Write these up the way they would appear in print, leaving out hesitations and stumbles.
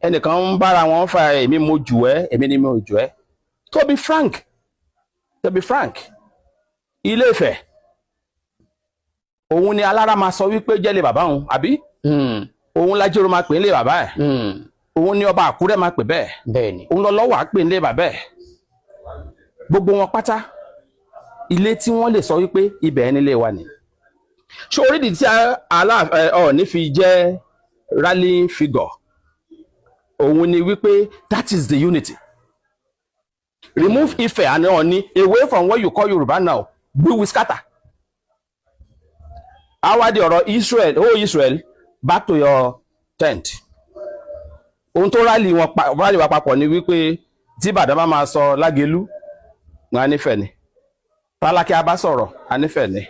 ẹnìkan ń bára wọn fa èmi mo jù ẹ́ èmi ni mo jù ẹ́. To be frank Ilé Ifẹ̀ òun ni alára máa sọ wípé jẹ́lé bàbá òun àbí òun lájẹ́rò máa pè ń lé bàbá ẹ̀ òun ni ọba Àkúrẹ́ máa pè bẹ́ẹ̀ òun lọ lọ́wọ́ àpè ń lé bàbá ẹ̀ gbogbo wọn pátá ilé tí wọ́n lè sọ wípé ibẹ̀ ẹni lé wa ni. ṣé orídìí tí Ọọ̀ni fi jẹ́ rallying figure òun ni wípé that is the unity. Remove Ife and Ọọ̀ni away from what you call Yoruba now, we will scatter. Awadi ọ̀rọ̀ Israel, Israel, back to your tent. Ohun tó rally wa papọ̀ ni wípé tí Ìbàdàn bá máa sọ Lágelú, wọn á nífẹ̀ẹ́ ni. Tálákẹ́ a bá sọ̀rọ̀, a nífẹ̀ẹ́ ni.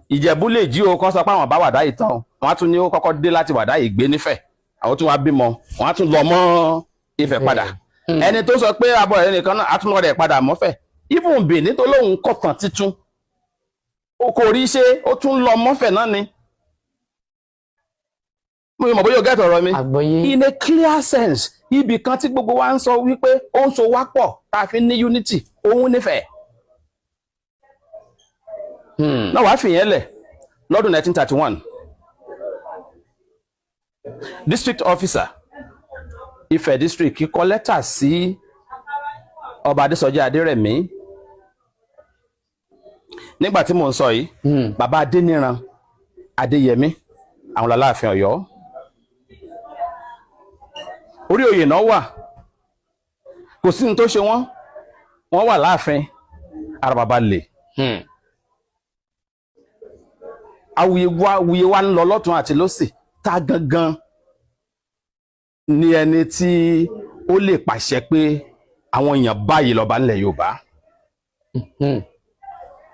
Ìjẹ̀bú lè jí o kan sọ pé àwọn bá Wàdá yìí tán, wọ́n á tún ní ó kọ́kọ́ dé láti Wàdá yìí gbé nífẹ̀ẹ́. Àwọn tún wá bímọ, wọ́n á tún lọ mọ́ Ifẹ̀ padà. Ẹni tó sọ pé abọ́ rẹ̀ nìkan náà àtúnwọ̀ rẹ̀ padà mọ́fẹ̀. Even Benin tó lóun kọ̀tàn títún. O kò rí ṣe ó tún lọ mọ́fẹ̀ náà ni. Mo mọ̀ bóyá o gẹ́tọ̀ ọ̀rọ̀ mi. In a clear sense, ibì kan tí gbogbo wa ń sọ wípé ó ń so wá pọ̀ tá a fi ní unity, òun nífẹ̀ẹ́. Náà wàá fìyẹn lẹ̀ lọ́dún 1931. District officer Ifẹ̀ district kọ lẹ́tà sí ọba Adésọjí Adérẹ̀mí. Nígbà tí mò ń sọ yìí bàbá Adéníran Adéyẹmí àwọn Aláàfin Ọ̀yọ́ orí oyè náà wà kò sí ní tó ṣe wọ́n wà láàfin ara bàbá lè. Awuyewuye wa ń lọ lọ́tún àti lósì ta gangan ni ẹni tí ó lè pàṣẹ pé àwọn èèyàn báyìí lọ́ba ńlẹ̀ Yorùbá.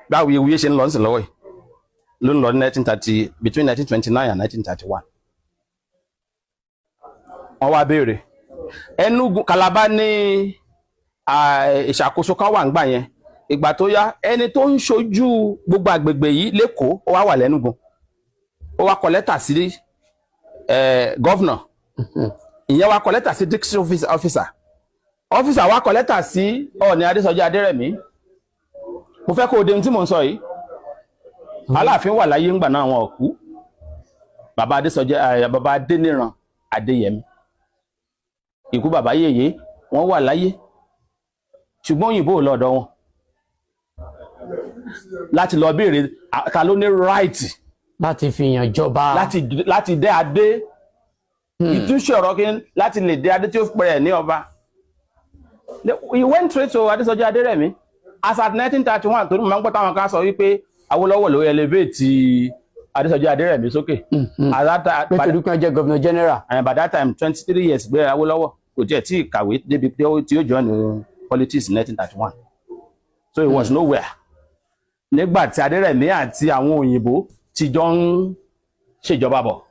Báwuyewuye ṣe ń lọ nísìnyí lọ́wọ́ yìí ló ń lọ ní 1930 between 1929 and 1931. Wọ́n wá béèrè Enugu Calabar ní ìṣàkóso kan wà ń gbà yẹn. Ìgbà tó yá ẹni tó ń ṣojú gbogbo àgbègbè yìí l'Ékòó ó wá wà l'Ẹ̀núgu. Ó wá kọ lẹ́tà sí gọ́vnà. Ìyẹn wá kọ lẹ́tà sí district officer wá kọ lẹ́tà sí Ọọ̀ni Adésọjí Adérẹ̀mí. Mo fẹ́ kó o dé tí mò ń sọ yìí. Aláàfin wà láyé ńgbà náà wọn ò kú. Bàbá Adéníran Adéyẹmí. Ikú bàbá Yèyé wọ́n wà láyé. Ṣùgbọ́n òyìnbó lọ́dọ̀ wọn. Láti lọ béèrè ta ló ní right láti fi yàn jọba láti dé adé. Ìtúnṣe ọ̀rọ̀ kí láti lè dé adé tí ó pẹ̀rẹ̀ ní ọba. He went straight to Adésọjí Adérẹ̀mí as at 1931 torí mo máa ń gbọ́ táwọn kan sọ wípé Awólọ́wọ̀ ló elevate Adésọjí Adérẹ̀mí sókè. Pẹ̀tùrú kan jẹ́ governor general. And by that time 23 years gbé Awólọ́wọ̀ kò tiẹ̀ tí kàwé débi tí ó join politics in 1931. So he was nowhere. Nígbà tí Adérẹ̀mí àti àwọn òyìnbó ti jọ ń ṣèjọba bọ̀.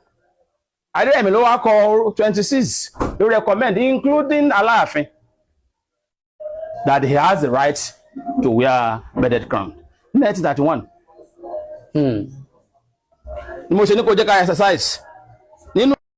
Adérẹ̀mí ló wá kọ 26 ló recommend including Aláàfin that he has the right to wear bedded crown. 1931. Ni mo ṣe ní kó jẹ́ ká exercise.